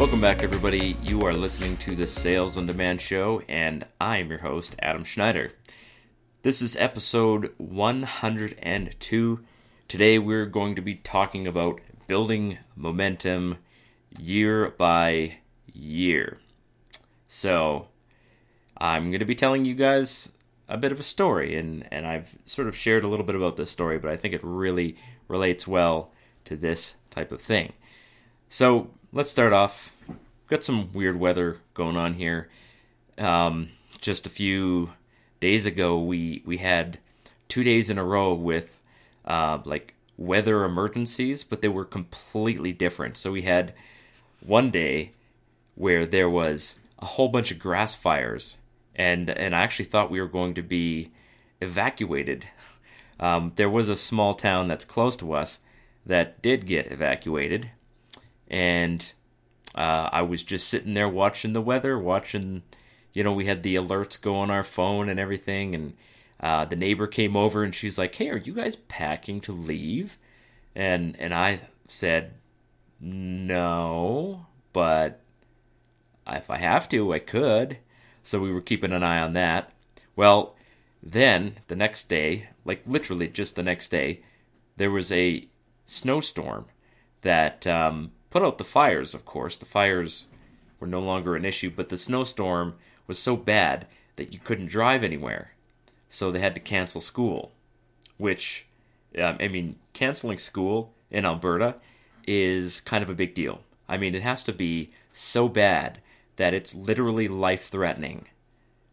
Welcome back, everybody. You are listening to the Sales on Demand Show, and I am your host, Adam Schneider. This is episode 102. Today we're going to be talking about building momentum year by year. So, I'm going to be telling you guys a bit of a story, and I've sort of shared a little bit about this story, but I think it really relates well to this type of thing. So, let's start off. Got some weird weather going on here. Just a few days ago, we had 2 days in a row with weather emergencies, but they were completely different. So we had one day where there was a whole bunch of grass fires, and I actually thought we were going to be evacuated. There was a small town that's close to us that did get evacuated, and I was just sitting there watching the weather, we had the alerts go on our phone and everything, and the neighbor came over and she's like, "Hey, are you guys packing to leave?" And I said, "No, but if I have to, I could." So we were keeping an eye on that. Well, then the next day, like literally just the next day, there was a snowstorm that put out the fires, of course. The fires were no longer an issue, but the snowstorm was so bad that you couldn't drive anywhere. So they had to cancel school, which, canceling school in Alberta is kind of a big deal. I mean, it has to be so bad that it's literally life-threatening.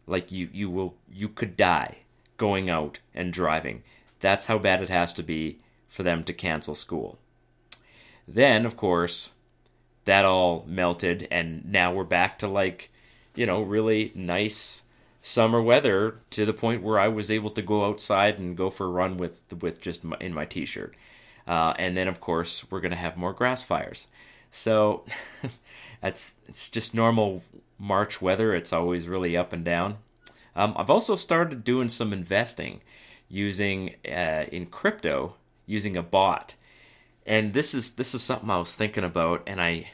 Like, you could die going out and driving. That's how bad it has to be for them to cancel school. Then, of course, that all melted, and now we're back to really nice summer weather to the point where I was able to go outside and go for a run with just in my t-shirt. And then, of course, we're going to have more grass fires. So it's just normal March weather. It's always really up and down. I've also started doing some investing using in crypto using a bot. And this is something I was thinking about, and I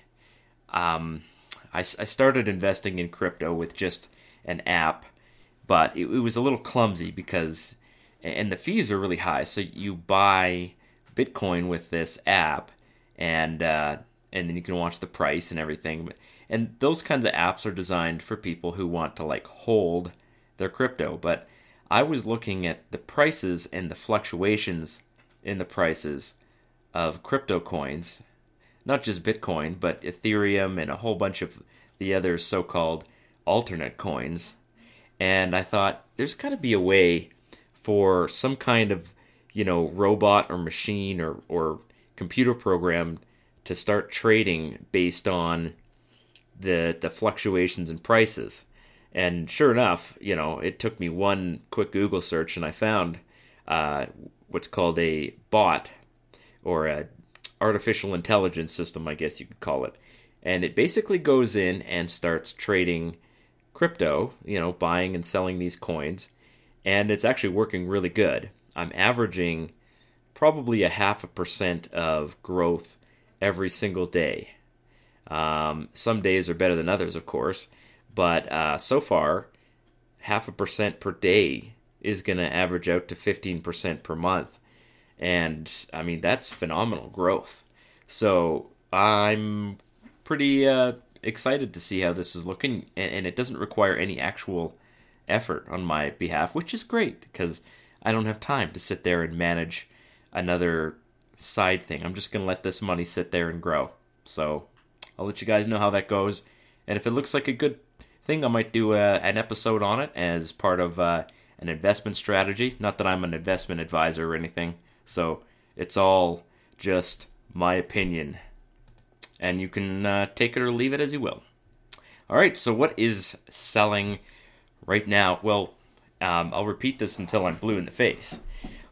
started investing in crypto with just an app, but it was a little clumsy and the fees are really high. So you buy Bitcoin with this app, and then you can watch the price and everything. And those kinds of apps are designed for people who want to hold their crypto. But I was looking at the prices and the fluctuations in the prices of crypto coins, not just Bitcoin, but Ethereum and a whole bunch of the other so-called alternate coins. And I thought, there's got to be a way for some kind of, robot or machine or computer program to start trading based on the fluctuations in prices. And sure enough, it took me one quick Google search and I found what's called a bot, or a artificial intelligence system, I guess you could call it. And it basically goes in and starts trading crypto, buying and selling these coins. And it's actually working really good. I'm averaging probably 0.5% of growth every single day. Some days are better than others, of course. But so far, 0.5% per day is going to average out to 15% per month. And, that's phenomenal growth. So I'm pretty excited to see how this is looking. And it doesn't require any actual effort on my behalf, which is great, because I don't have time to sit there and manage another side thing. I'm just going to let this money sit there and grow. So I'll let you guys know how that goes. And if it looks like a good thing, I might do an episode on it as part of an investment strategy. Not that I'm an investment advisor or anything. So it's all just my opinion. And you can take it or leave it as you will. All right, so what is selling right now? Well, I'll repeat this until I'm blue in the face.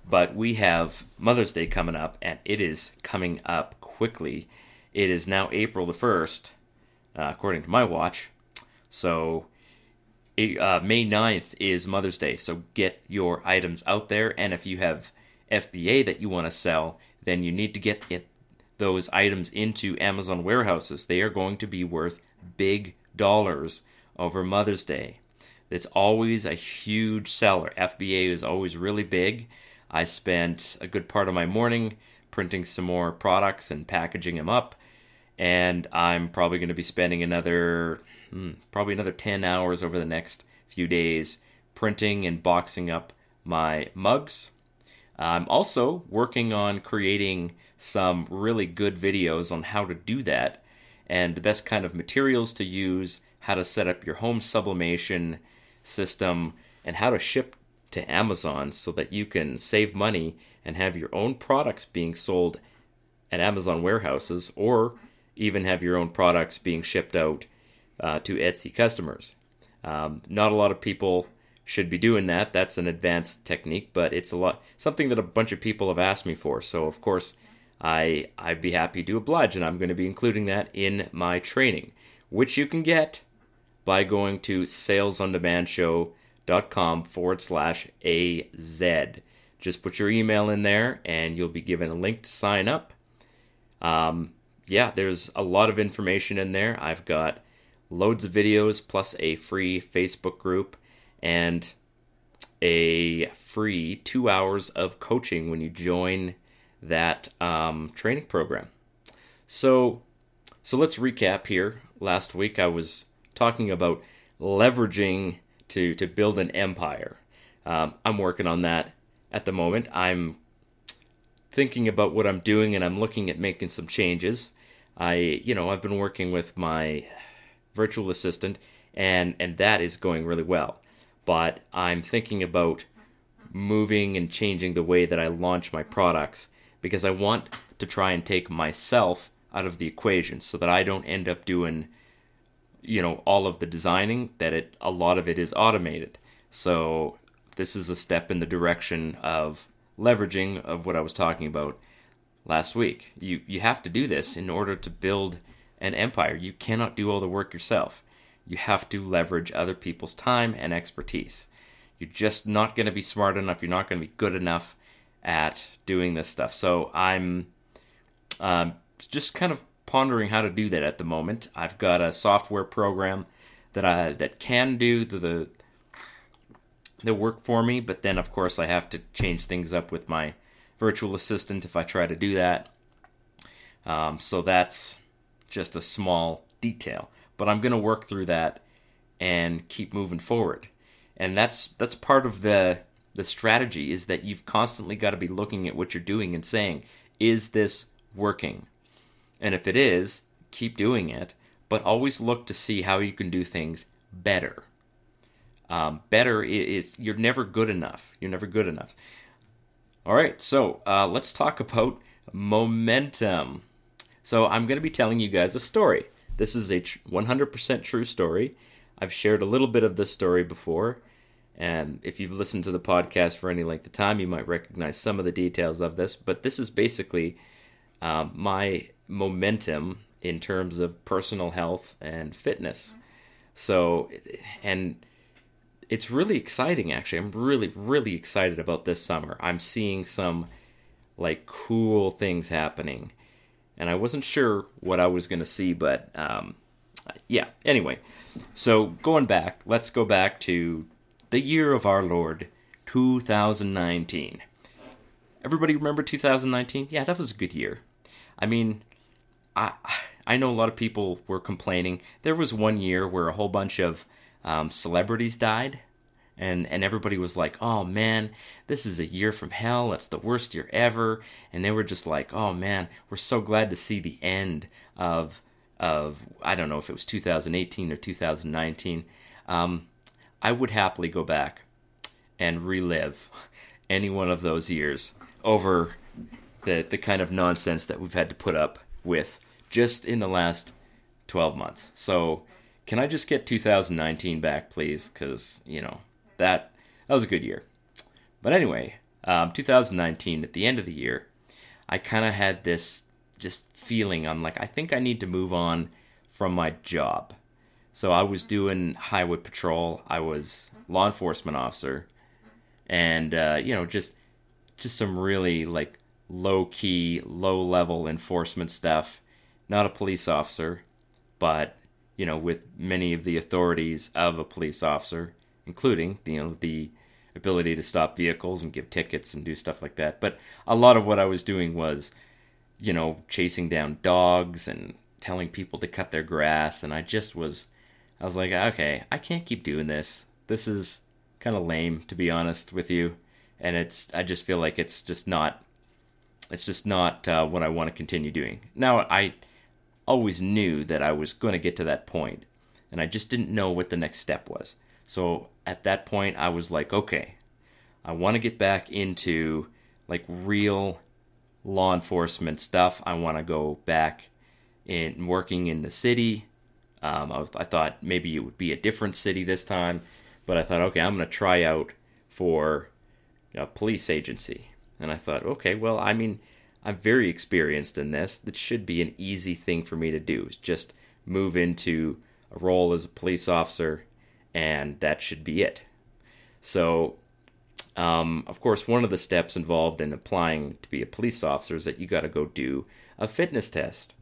But we have Mother's Day coming up, and it is coming up quickly. It is now April the 1st, according to my watch. So May 9th is Mother's Day, so get your items out there. And if you have FBA that you want to sell, then you need to get those items into Amazon warehouses, they are going to be worth big dollars over Mother's Day. It's always a huge seller. FBA is always really big. I spent a good part of my morning printing some more products and packaging them up, and I'm probably going to be spending another 10 hours over the next few days printing and boxing up my mugs. I'm also working on creating some really good videos on how to do that and the best kind of materials to use, how to set up your home sublimation system, and how to ship to Amazon so that you can save money and have your own products being sold at Amazon warehouses, or even have your own products being shipped out to Etsy customers. Not a lot of people should be doing that. That's an advanced technique, but it's something that a bunch of people have asked me for. So of course, I'd be happy to oblige, and I'm going to be including that in my training, which you can get by going to salesondemandshow.com/AZ. Just put your email in there, and you'll be given a link to sign up. There's a lot of information in there. I've got loads of videos, plus a free Facebook group, and a free 2 hours of coaching when you join that training program. So let's recap here. Last week I was talking about leveraging to build an empire. I'm working on that at the moment. I'm thinking about what I'm doing, and I'm looking at making some changes. I've been working with my virtual assistant, and that is going really well. But I'm thinking about moving and changing the way that I launch my products, because I want to try and take myself out of the equation so that I don't end up doing, all of the designing, that a lot of it is automated. So this is a step in the direction of leveraging of what I was talking about last week. You have to do this in order to build an empire. You cannot do all the work yourself. You have to leverage other people's time and expertise. You're just not going to be smart enough. You're not going to be good enough at doing this stuff. So I'm just kind of pondering how to do that at the moment. I've got a software program that can do the work for me, but then of course I have to change things up with my virtual assistant if I try to do that. So that's just a small detail, but I'm going to work through that and keep moving forward. And that's part of the strategy, is that you've constantly got to be looking at what you're doing and saying, is this working? And if it is, keep doing it, but always look to see how you can do things better. Better is you're never good enough. You're never good enough. All right, so let's talk about momentum. So I'm going to be telling you guys a story. This is a 100% true story. I've shared a little bit of this story before, and if you've listened to the podcast for any length of time, you might recognize some of the details of this, but this is basically my momentum in terms of personal health and fitness. So, and it's really exciting, actually. I'm really, really excited about this summer. I'm seeing some cool things happening, and I wasn't sure what I was going to see, but anyway. So going back, let's go back to the year of our Lord, 2019. Everybody remember 2019? Yeah, that was a good year. I mean, I know a lot of people were complaining. There was one year where a whole bunch of celebrities died, and everybody was like, oh man, this is a year from hell, it's the worst year ever, and they were just like, oh man, we're so glad to see the end of I don't know if it was 2018 or 2019. I would happily go back and relive any one of those years over the kind of nonsense that we've had to put up with just in the last 12 months. So can I just get 2019 back, please? Because, that was a good year. But anyway, 2019, at the end of the year, I kind of had this just feeling. I'm like, I think I need to move on from my job. So I was doing highway patrol. I was law enforcement officer. And, just some really, low-key, low-level enforcement stuff. Not a police officer, but, with many of the authorities of a police officer, including, the ability to stop vehicles and give tickets and do stuff like that. But a lot of what I was doing was, chasing down dogs and telling people to cut their grass. And I was like, okay, I can't keep doing this. This is kind of lame, to be honest with you. And I just feel like it's just not what I want to continue doing. Now, I always knew that I was going to get to that point, and I just didn't know what the next step was. So at that point, I was like, okay, I want to get back into like real law enforcement stuff. I want to go back in working in the city. I thought maybe it would be a different city this time, but I thought, okay, I'm going to try out for a police agency. And I thought, okay, well, I mean, I'm very experienced in this. That should be an easy thing for me to do. Is just move into a role as a police officer, and that should be it. So, of course, one of the steps involved in applying to be a police officer is that you got to go do a fitness test.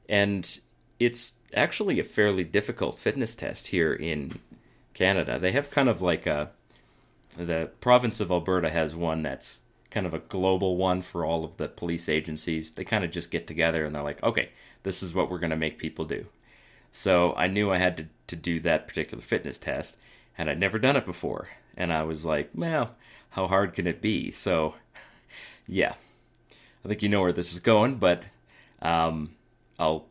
And it's actually a fairly difficult fitness test here in Canada. They have kind of like the province of Alberta has one that's kind of a global one for all of the police agencies. They kind of just get together and they're like, okay, this is what we're going to make people do. So I knew I had to do that particular fitness test, and I'd never done it before. And I was like, well, how hard can it be? So, yeah, I think you know where this is going, but I'll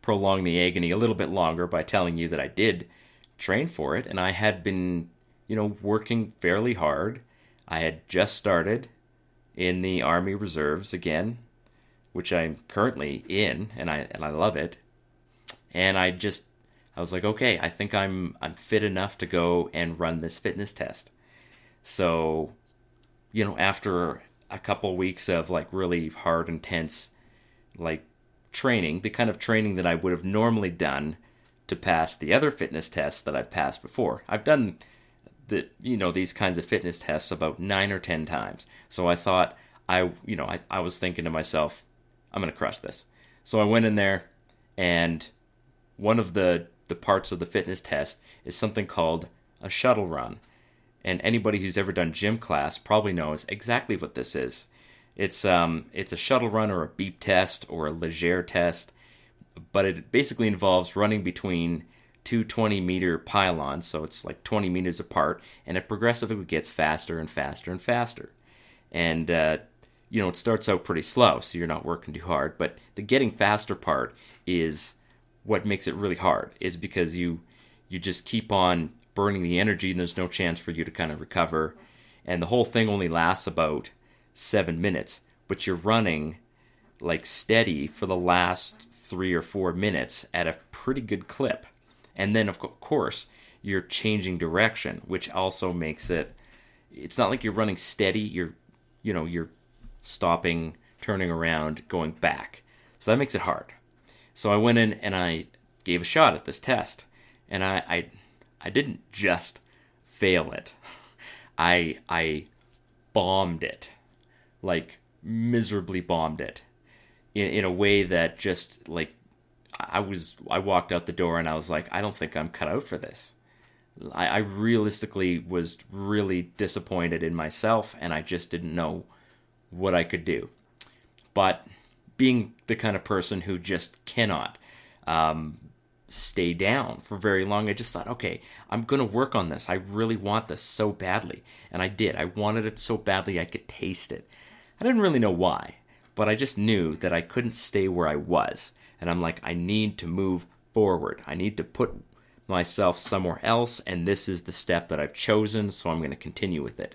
prolong the agony a little bit longer by telling you that I did train for it, and I had been, working fairly hard. I had just started in the Army Reserves again, which I'm currently in, and I love it. And I was like, okay, I think I'm fit enough to go and run this fitness test. So, after a couple weeks of like really hard, intense, like training, the kind of training that I would have normally done to pass the other fitness tests that I've passed before. I've done these kinds of fitness tests about 9 or 10 times. So I thought I was thinking to myself, I'm going to crush this. So I went in there, and one of the parts of the fitness test is something called a shuttle run. And anybody who's ever done gym class probably knows exactly what this is. It's a shuttle run or a beep test or a Leger test, but it basically involves running between two 20-meter pylons, so it's like 20 meters apart, and it progressively gets faster and faster and faster. And, it starts out pretty slow, so you're not working too hard, but the getting faster part is what makes it really hard, is because you just keep on burning the energy, and there's no chance for you to kind of recover, and the whole thing only lasts about 7 minutes, but you're running like steady for the last 3 or 4 minutes at a pretty good clip. And then, of course, you're changing direction, which also makes it's not like you're running steady, you're stopping, turning around, going back. So that makes it hard. So I went in and I gave a shot at this test. And I didn't just fail it. I bombed it. Like, miserably bombed it. In a way that just, like, I walked out the door and I was like, I don't think I'm cut out for this. I realistically was really disappointed in myself, and I just didn't know what I could do. But being the kind of person who just cannot stay down for very long, I just thought, okay, I'm going to work on this. I really want this so badly. And I did. I wanted it so badly I could taste it. I didn't really know why, but I just knew that I couldn't stay where I was. And I'm like, I need to move forward. I need to put myself somewhere else, and this is the step that I've chosen, so I'm going to continue with it.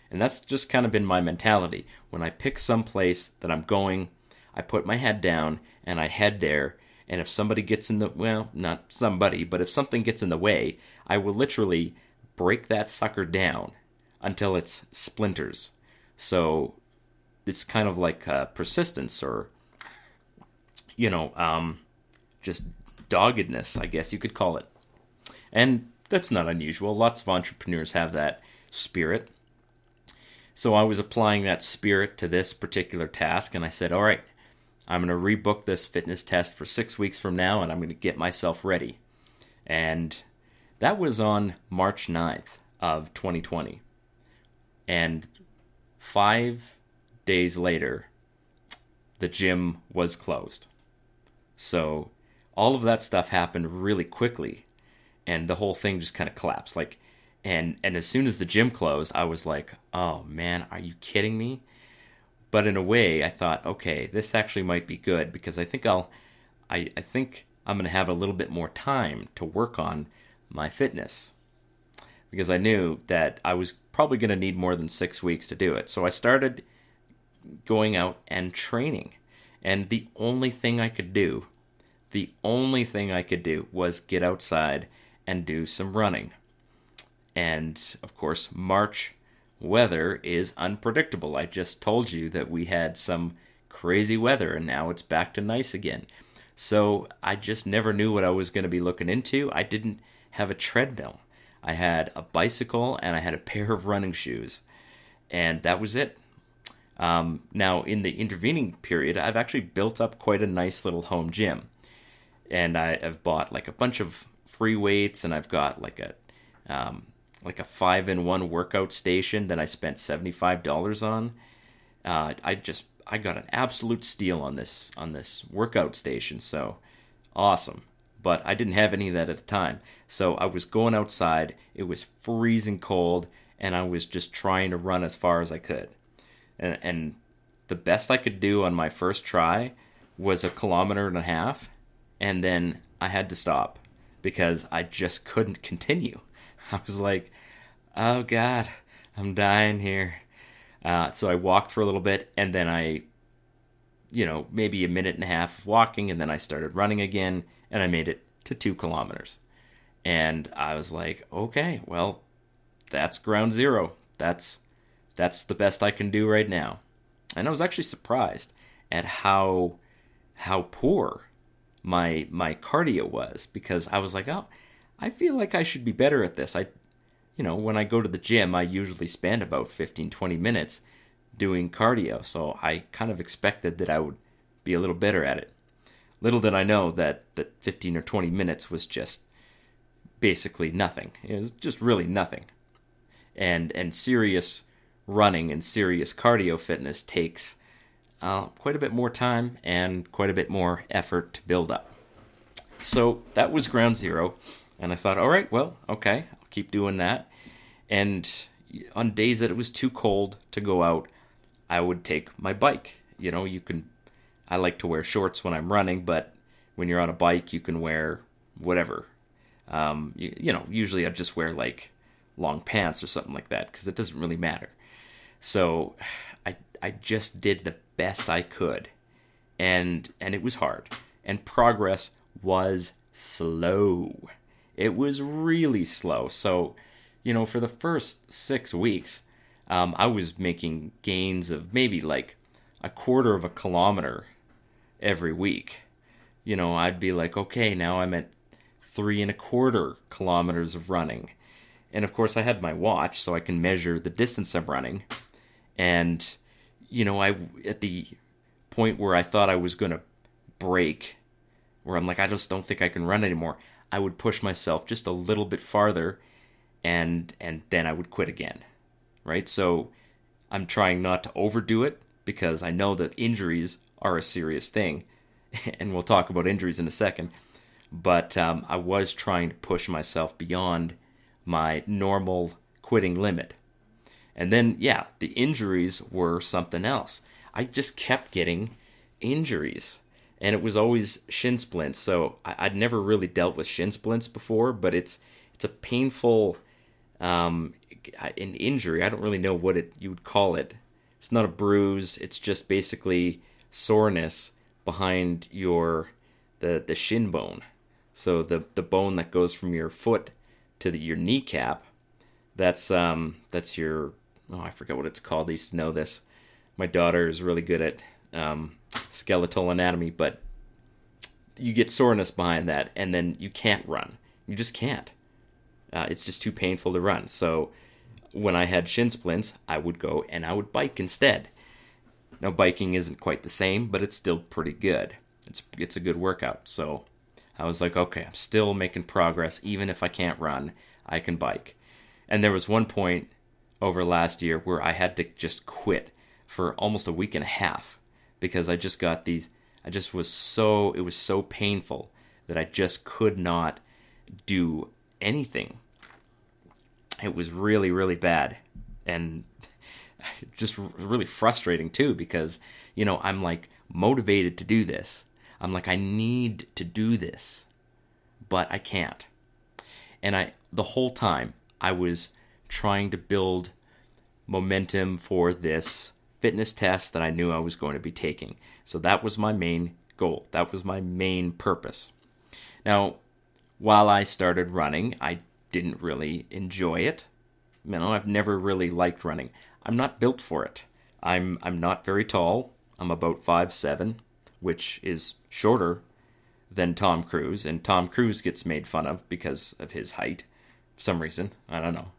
And that's just kind of been my mentality. When I pick some place that I'm going, I put my head down and I head there, and if somebody gets in the, well, not somebody, but if something gets in the way, I will literally break that sucker down until it's splinters. So it's kind of like persistence, or just doggedness, I guess you could call it. And that's not unusual. Lots of entrepreneurs have that spirit. So I was applying that spirit to this particular task, and I said, all right, I'm going to rebook this fitness test for 6 weeks from now, and I'm going to get myself ready. And that was on March 9th of 2020. And 5 days later, the gym was closed. So all of that stuff happened really quickly, and the whole thing just kind of collapsed. And as soon as the gym closed, I was like, oh man, are you kidding me? But in a way, I thought, okay, this actually might be good, because I think I think I'm going to have a little bit more time to work on my fitness, because I knew that I was probably going to need more than 6 weeks to do it. So I started going out and training, and the only thing I could do was get outside and do some running. And of course, March weather is unpredictable. I just told you that we had some crazy weather, and now it's back to nice again. So I just never knew what I was going to be looking into. I didn't have a treadmill. I had a bicycle and I had a pair of running shoes, and that was it. Now, in the intervening period, I've actually built up quite a nice little home gym, and I've bought like a bunch of free weights, and I've got like a 5-in-1 workout station that I spent $75 on. I got an absolute steal on this workout station, so awesome. But I didn't have any of that at the time. So I was going outside, it was freezing cold, and I was just trying to run as far as I could. And the best I could do on my first try was 1.5 kilometers, and then I had to stop because I just couldn't continue. I was like, oh God, I'm dying here. So I walked for a little bit, and then maybe 1.5 minutes of walking, and then I started running again, and I made it to 2 kilometers. And I was like, okay, well, that's ground zero. That's the best I can do right now. And I was actually surprised at how poor my cardio was, because I was like, oh, I feel like I should be better at this. When I go to the gym, I usually spend about 15-20 minutes doing cardio, so I kind of expected that I would be a little better at it. Little did I know that 15 or 20 minutes was just basically nothing. It was just really nothing. And serious running and serious cardio fitness takes quite a bit more time and quite a bit more effort to build up. So that was ground zero, and I thought, all right, well, okay, I'll keep doing that. And on days that it was too cold to go out, I would take my bike. I like to wear shorts when I'm running, but when you're on a bike, you can wear whatever. Usually I just wear like long pants or something like that, because it doesn't really matter. So I just did the best I could, and it was hard, and progress was slow. It was really slow. So, for the first 6 weeks, I was making gains of maybe like 1/4 kilometer every week. I'd be like, okay, now I'm at 3.25 kilometers of running. And of course I had my watch so I can measure the distance I'm running. And, I at the point where I thought I was going to break, where I'm like, I just don't think I can run anymore, I would push myself just a little bit farther, and then I would quit again, right? So I'm trying not to overdo it, because I know that injuries are a serious thing, and we'll talk about injuries in a second, but I was trying to push myself beyond my normal quitting limit. And then, the injuries were something else. I just kept getting injuries, and it was always shin splints. So I'd never really dealt with shin splints before, but it's a painful an injury. I don't really know what you would call it. It's not a bruise. It's just basically soreness behind the shin bone. So the bone that goes from your foot to your kneecap. That's your, I forget what it's called. I used to know this. My daughter is really good at skeletal anatomy, but you get soreness behind that, and then you can't run. You just can't. It's just too painful to run. So when I had shin splints, I would go and I would bike instead. Now, biking isn't quite the same, but it's still pretty good. It's a good workout. So I was like, okay, I'm still making progress. Even if I can't run, I can bike. And there was one point over last year where I had to just quit for almost a week and a half because I just got these, I just was so, it was so painful that I just could not do anything. It was really, really bad. And just really frustrating too because, I'm like motivated to do this. I'm like, I need to do this, but I can't. And the whole time I was trying to build momentum for this fitness test that I knew I was going to be taking. So that was my main goal. That was my main purpose. Now, while I started running, I didn't really enjoy it. I've never really liked running. I'm not built for it. I'm not very tall. I'm about 5'7", which is shorter than Tom Cruise, and Tom Cruise gets made fun of because of his height. For some reason, I don't know.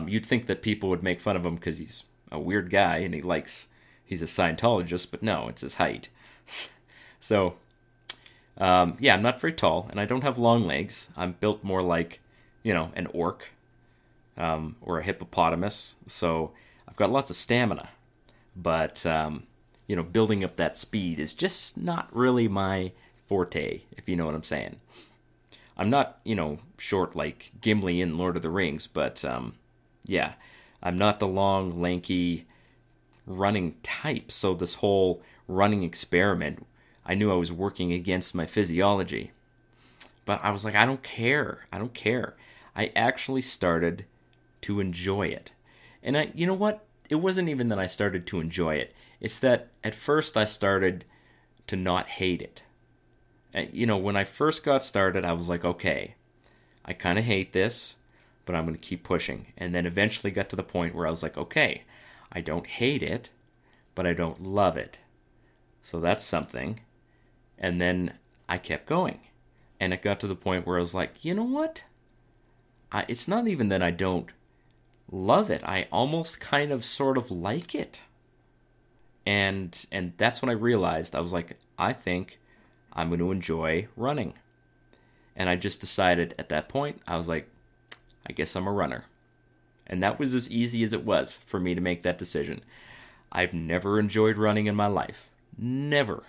You'd think that people would make fun of him because he's a weird guy and he's a Scientologist, but no, it's his height. So, I'm not very tall, and I don't have long legs. I'm built more like, an orc or a hippopotamus. So I've got lots of stamina, but building up that speed is just not really my forte, if you know what I'm saying. I'm not, short like Gimli in Lord of the Rings, but I'm not the long, lanky running type. So this whole running experiment, I knew I was working against my physiology. But I was like, I don't care. I actually started to enjoy it. And you know what? It wasn't even that I started to enjoy it. It's that at first I started to not hate it. When I first got started, I was like, okay, I kind of hate this, but I'm going to keep pushing. And then eventually got to the point where I was like, okay, I don't hate it, but I don't love it. So that's something. And then I kept going. And it got to the point where I was like, you know what? It's not even that I don't love it. I almost kind of sort of like it. And that's when I realized, I was like, I think I'm going to enjoy running. And I just decided at that point, I was like, I guess I'm a runner. And that was as easy as it was for me to make that decision. I've never enjoyed running in my life. Never.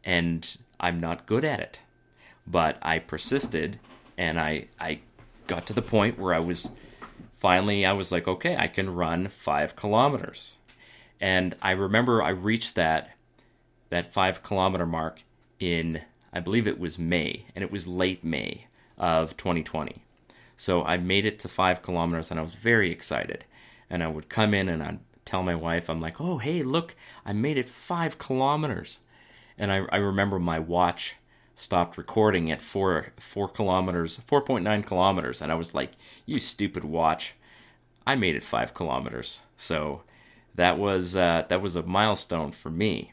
And I'm not good at it. But I persisted, and I got to the point where I was like, okay, I can run 5 kilometers. And I remember I reached that 5 kilometer mark in, I believe it was May, and it was late May of 2020. So I made it to 5 kilometers, and I was very excited. And I would come in and I'd tell my wife, I'm like, oh, hey, look, I made it 5 kilometers. And I remember my watch stopped recording at 4.9 kilometers. And I was like, you stupid watch. I made it 5 kilometers. So that was a milestone for me.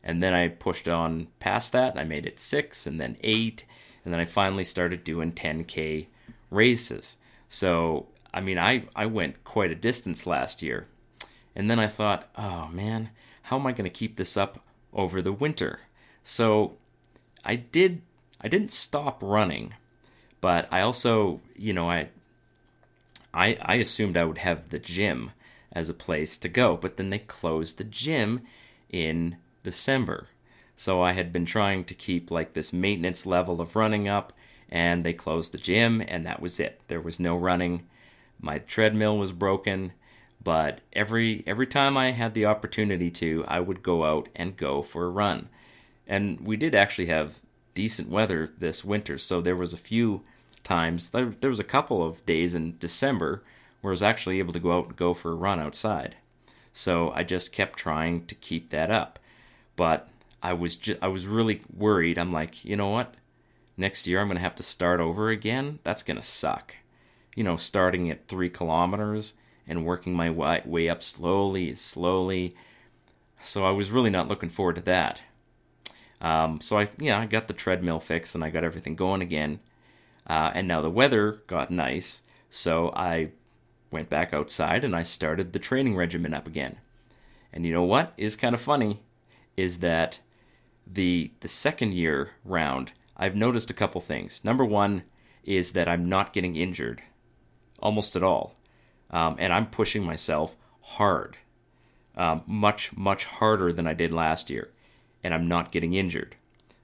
And then I pushed on past that. I made it 6 and then 8. And then I finally started doing 10K races. So, I went quite a distance last year. And then I thought, oh man, how am I going to keep this up over the winter? So I didn't stop running, but I also, I assumed I would have the gym as a place to go, but then they closed the gym in December. So I had been trying to keep like this maintenance level of running up, and they closed the gym, and that was it. There was no running. My treadmill was broken, but every time I had the opportunity to, I would go out and go for a run. And we did actually have decent weather this winter, so there was a few times, there was a couple of days in December where I was actually able to go out and go for a run outside. So I just kept trying to keep that up. But I was really worried. I'm like, you know what? Next year I'm going to have to start over again. That's going to suck. Starting at 3 kilometers and working my way up slowly. So I was really not looking forward to that. So I got the treadmill fixed and I got everything going again. And now the weather got nice. So I went back outside and I started the training regimen up again. And you know what is kind of funny is that the second year round, I've noticed a couple things. Number one is that I'm not getting injured almost at all. And I'm pushing myself hard, much, much harder than I did last year. And I'm not getting injured.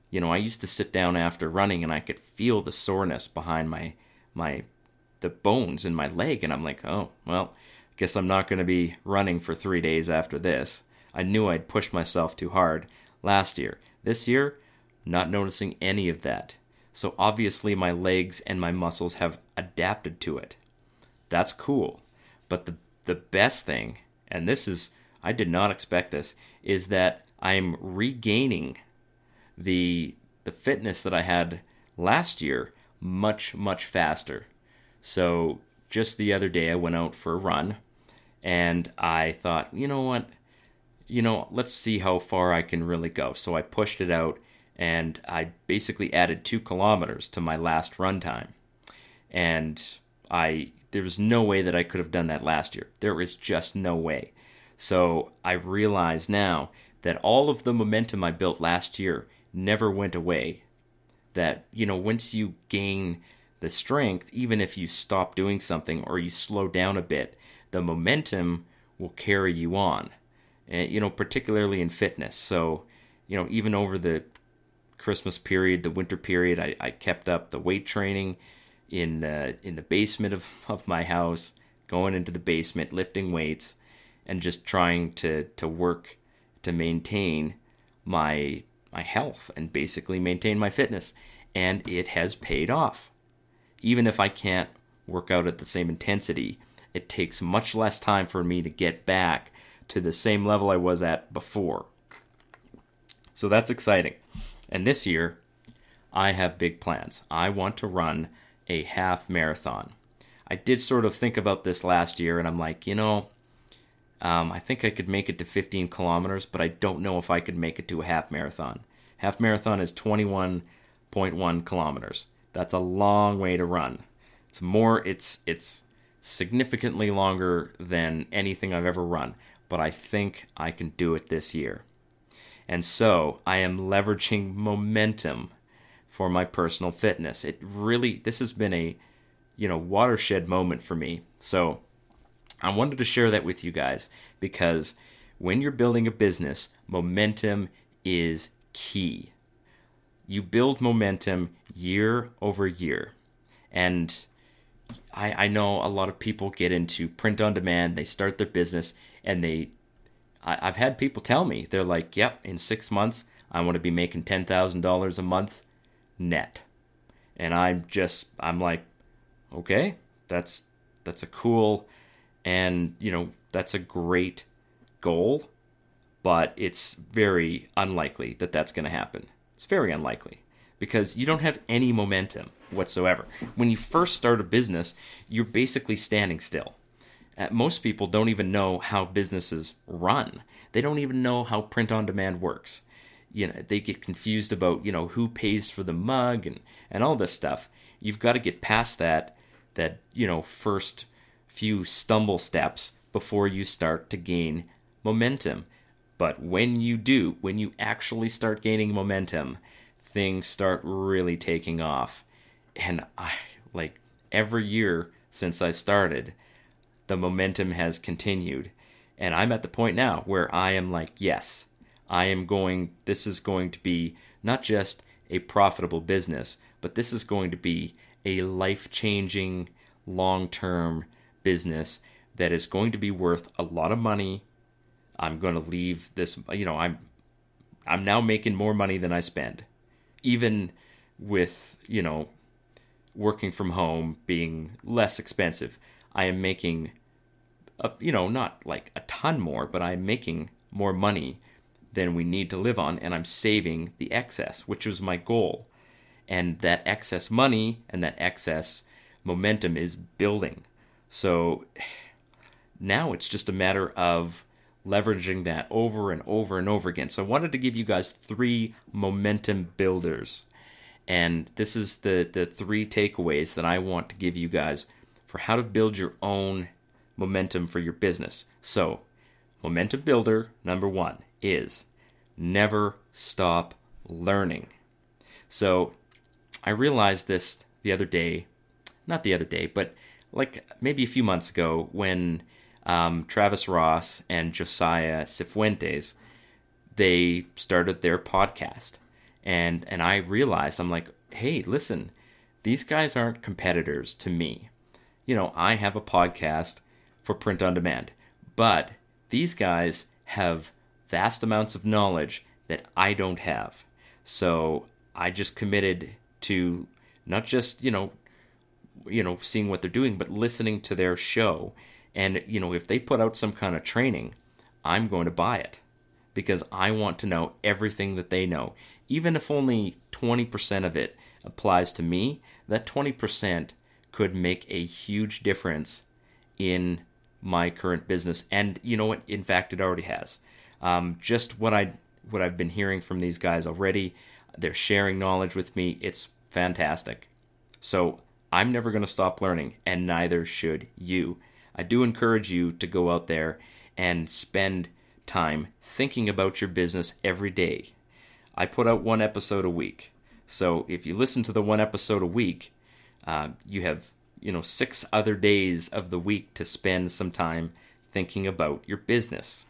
You know, I used to sit down after running and I could feel the soreness behind the bones in my leg. And I'm like, oh, well, I guess I'm not going to be running for 3 days after this. I knew I'd pushed myself too hard last year. This year, not noticing any of that. So obviously my legs and my muscles have adapted to it. That's cool. But the best thing, and this is, I did not expect this, is that I'm regaining the fitness that I had last year much, much faster. So just the other day I went out for a run and I thought, you know what, let's see how far I can really go. So I pushed it out and I basically added 2 kilometers to my last run time. And there was no way that I could have done that last year. There is just no way. So I realize now that all of the momentum I built last year never went away. That, once you gain the strength, even if you stop doing something or you slow down a bit, the momentum will carry you on. And, particularly in fitness. So, even over the Christmas period, the winter period, I kept up the weight training in the basement of my house, going into the basement, lifting weights, and just trying to work to maintain my health and basically maintain my fitness. And it has paid off. Even if I can't work out at the same intensity, it takes much less time for me to get back to the same level I was at before. So that's exciting. And this year, I have big plans. I want to run a half marathon. I did sort of think about this last year, and I'm like, I think I could make it to 15 kilometers, but I don't know if I could make it to a half marathon. Half marathon is 21.1 kilometers. That's a long way to run. It's significantly longer than anything I've ever run, but I think I can do it this year. And so I am leveraging momentum for my personal fitness. This has been a, watershed moment for me. So I wanted to share that with you guys because when you're building a business, momentum is key. You build momentum year over year. And I know a lot of people get into print on demand, they start their business, and I've had people tell me, they're like, yep, in 6 months, I want to be making $10,000 a month net. And I'm like, okay, that's a cool, and, that's a great goal, but it's very unlikely that that's going to happen. It's very unlikely because you don't have any momentum whatsoever. When you first start a business, you're basically standing still. Most people don't even know how businesses run. They don't even know how print on demand works. They get confused about, who pays for the mug and all this stuff. You've got to get past that, first few stumble steps before you start to gain momentum. But when you actually start gaining momentum, things start really taking off. And every year since I started, the momentum has continued. And I'm at the point now where I am like, yes, this is going to be not just a profitable business, but this is going to be a life-changing, long-term business that is going to be worth a lot of money. I'm going to leave this, I'm now making more money than I spend. Even with, working from home being less expensive, I am making, not like a ton more, but I'm making more money than we need to live on, and I'm saving the excess, which was my goal. And that excess money and that excess momentum is building. So now it's just a matter of leveraging that over and over and over again. So I wanted to give you guys 3 momentum builders. And this is the 3 takeaways that I want to give you guys for how to build your own momentum for your business. So, momentum builder number 1 is never stop learning. So, I realized this the other day, not the other day, but like maybe a few months ago when Travis Ross and Josiah Cifuentes, they started their podcast. And I realized, I'm like, hey, listen, these guys aren't competitors to me. I have a podcast for print on demand, but these guys have vast amounts of knowledge that I don't have. So I just committed to not just, seeing what they're doing, but listening to their show. And, if they put out some kind of training, I'm going to buy it because I want to know everything that they know. Even if only 20% of it applies to me, that 20% could make a huge difference in my current business. And you know what? In fact, it already has. Just what I've been hearing from these guys already, they're sharing knowledge with me. It's fantastic. So I'm never going to stop learning, and neither should you. I do encourage you to go out there and spend time thinking about your business every day. I put out 1 episode a week. So if you listen to the 1 episode a week, you have 6 other days of the week to spend some time thinking about your business.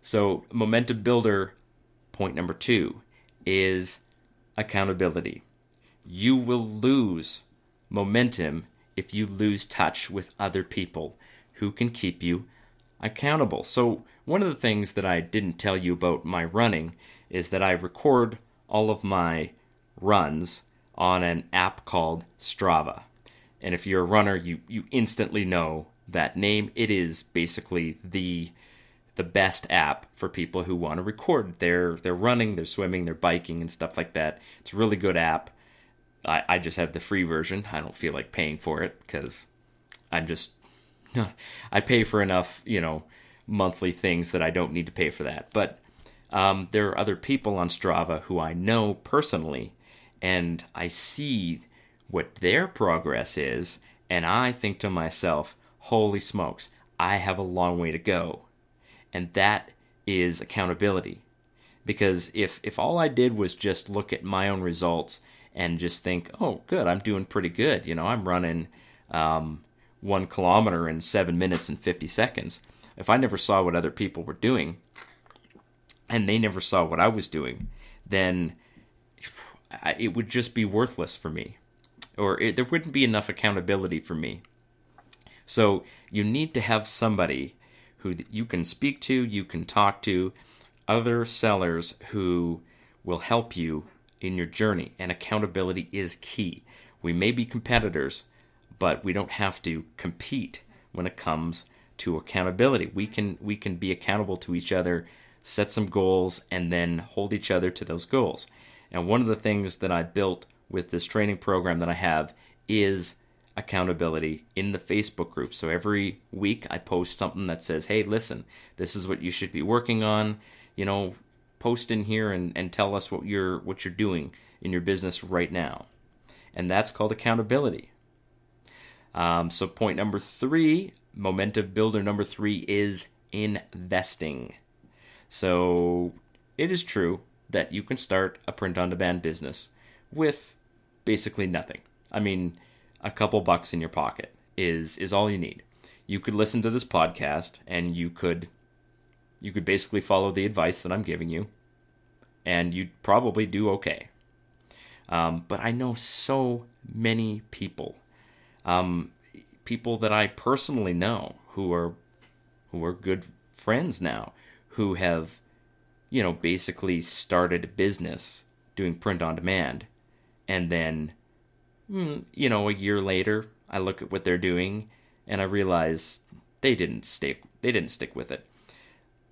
So momentum builder point number 2 is accountability. You will lose momentum if you lose touch with other people who can keep you accountable. So one of the things that I didn't tell you about my running is that I record all of my runs on an app called Strava. And if you're a runner, you instantly know that name. It is basically the best app for people who want to record their running, their swimming, their biking, and stuff like that. It's a really good app. I just have the free version. I don't feel like paying for it because I pay for enough, monthly things that I don't need to pay for that. But there are other people on Strava who I know personally, and I see what their progress is, and I think to myself, holy smokes, I have a long way to go. And that is accountability. Because if all I did was just look at my own results and just think, oh, good, I'm doing pretty good. I'm running 1 kilometer in 7 minutes and 50 seconds. If I never saw what other people were doing, and they never saw what I was doing, then it would just be worthless for me. Or there wouldn't be enough accountability for me. So you need to have somebody who you can speak to, you can talk to, other sellers who will help you in your journey. And accountability is key. We may be competitors, but we don't have to compete when it comes to accountability. We can be accountable to each other, set some goals, and then hold each other to those goals. And one of the things that I built with this training program that I have is accountability in the Facebook group. So every week I post something that says, hey, listen, this is what you should be working on. Post in here and tell us what you're doing in your business right now. And that's called accountability. So point number 3, momentum builder number 3 is investing. So it is true that you can start a print-on-demand business with basically nothing. I mean, a couple bucks in your pocket is all you need. You could listen to this podcast and you could basically follow the advice that I'm giving you, and you'd probably do okay. But I know so many people, people that I personally know who are good friends now, who have, basically started a business doing print on demand, and then, a year later, I look at what they're doing, and I realize they didn't stick with it.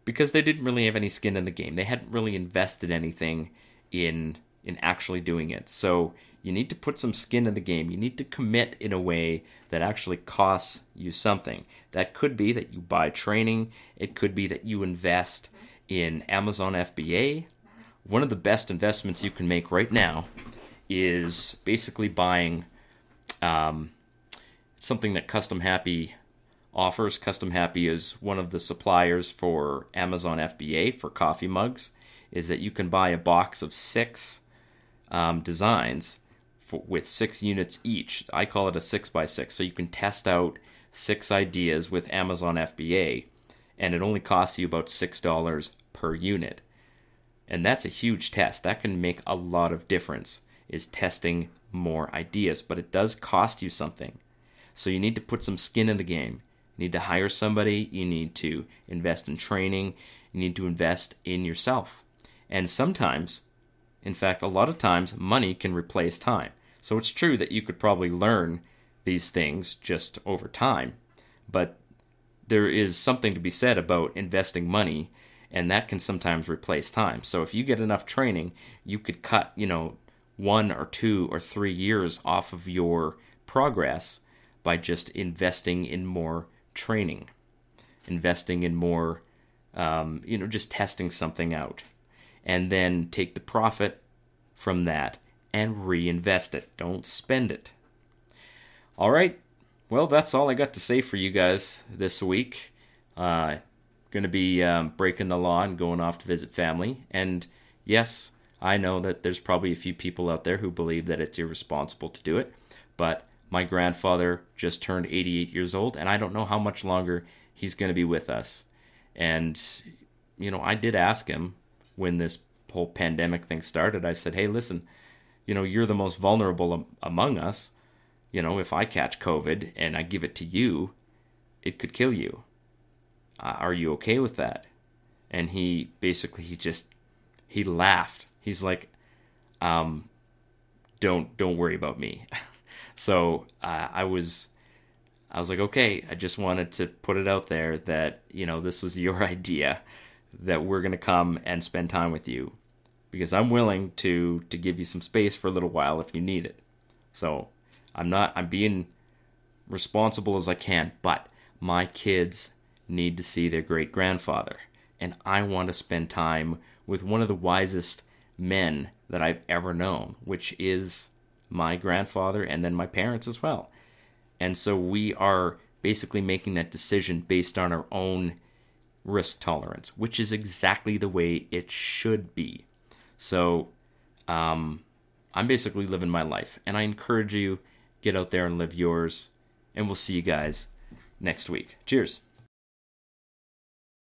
Because they didn't really have any skin in the game. They hadn't really invested anything in actually doing it. So you need to put some skin in the game. You need to commit in a way that actually costs you something. That could be that you buy training. It could be that you invest in Amazon FBA. One of the best investments you can make right now is basically buying something that Custom Happy offers. Custom Happy is one of the suppliers for Amazon FBA for coffee mugs, is that you can buy a box of 6 designs with 6 units each. I call it a 6x6. So you can test out 6 ideas with Amazon FBA, and it only costs you about $6 per unit. And that's a huge test. That can make a lot of difference, is testing more ideas. But it does cost you something. So you need to put some skin in the game. You need to hire somebody. You need to invest in training. You need to invest in yourself. And sometimes, in fact, a lot of times, money can replace time. So it's true that you could probably learn these things just over time. But there is something to be said about investing money, and that can sometimes replace time. So if you get enough training, you could cut, 1 or 2 or 3 years off of your progress by just investing in more training, investing in more, just testing something out, and then take the profit from that and reinvest it. Don't spend it. All right. Well, that's all I got to say for you guys this week. Going to be breaking the law and going off to visit family. And yes, I know that there's probably a few people out there who believe that it's irresponsible to do it, but my grandfather just turned 88 years old, and I don't know how much longer he's going to be with us. And, I did ask him when this whole pandemic thing started. I said, hey, listen, you're the most vulnerable among us. If I catch COVID and I give it to you, it could kill you. Are you okay with that? And he laughed. He's like, don't worry about me. So I was like, okay, I just wanted to put it out there that, this was your idea, that we're going to come and spend time with you, because I'm willing to give you some space for a little while if you need it. So I'm being responsible as I can, but my kids need to see their great grandfather, and I want to spend time with one of the wisest men that I've ever known, which is my grandfather, and then my parents as well. And so we are basically making that decision based on our own risk tolerance, which is exactly the way it should be. So I'm basically living my life, and I encourage you, get out there and live yours, and we'll see you guys next week. Cheers.